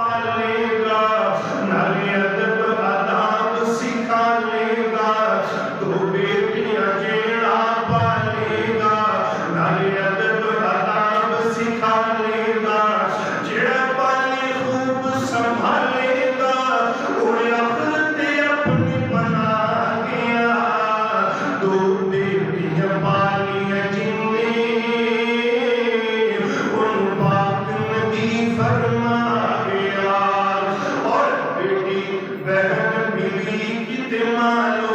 पालेगा, नाले अदब आदाब सिखा लेगा। दो बेटियां जेड़ा पालेगा, नाले अदब आदाब सिखा लेगा। जेड़ा पाले खूब संभालेगा, उन्हें आखिरत अपनी बना गया। दो बेटियां पालियां जिन्ने, उन पाक नबी फरमा बहन मिली किते मालो,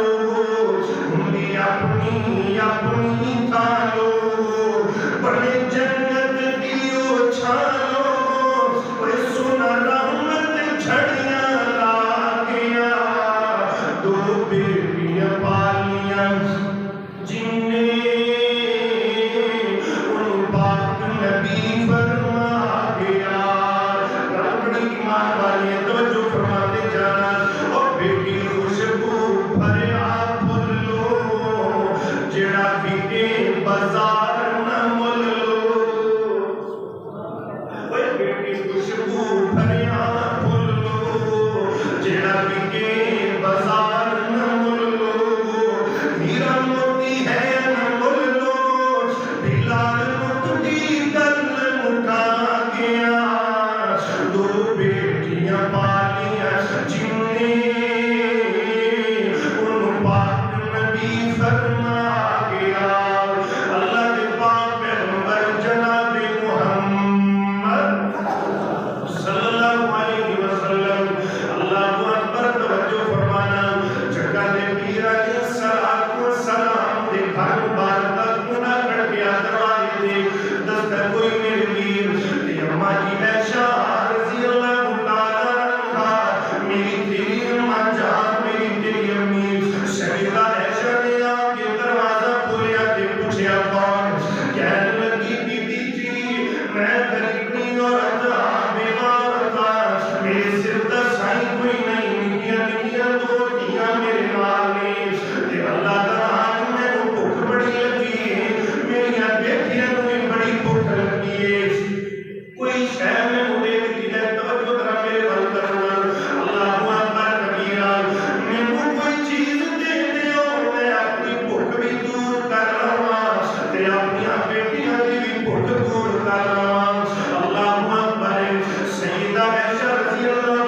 उन्हें अपनी अपनी थालो। बड़े जन्नत दियो छालो, ओए सुना रहमत झड़ियां ला गया। दो बेटियां पालियां जिन्ने, उन पाक नबी फरमा गया। बड़ी ईमान वाली तवज्जो फरमाते जाना। बेटी खुशबू भरिया फुल लो, जेड़ा बिके बाजार न मुल लो। बेटी खुशबू भरिया फुल लो, जेड़ा बिके बाजार न मुल लो। हीरा मोती है न मुल लो, बिलाल मुक्ति दल मुका गया। दो बेटियां पालियां जिन्ने, फरमा गया। अल्लाह के पाक पैगंबर जनाब मुहम्मद सल्लल्लाहु अलैहि वसल्लम, अल्लाहु अकबर तवज्जो फरमाना। जगह दे पीरा के सलात व सलाम दे घर मुबारक गुना करके दरवाजे दे दस्तक कोई मेरे वीर ते अम्मा जी ऐशा रज़ी अल्लाह तआला अन्हा, मेरी तेरी अम्मा जान, मेरी तेरी अम्मी सईदा ऐशा ने आके दरवाजा खोलिया ते पूछया कौन? कहने लगी बीबी जी, मैं गरीबनी औरत बेवार था, मेरे सिर दा साई कोई नहीं, निक्कियां निक्कियां दो धीयां मेरे नाल ने ते अल्लाह दा आज मैनू भुख बड़ी लगी है, मेरियां बेटियां नूं भी बड़ी भुख लगी है। कोई शय मैनू दे दी है, तवज्जो करा मेरे वल करना। अल्लाहु अकबर कबीरा, मैनू कोई चीज दे दियो, मैं अपनी भुख भी दूर कर लवां ते अपनी बेटियां दी भी भुख दूर कर लवां। अल्लाहु अकबर। सईदा ऐशा रज़ी अल्लाह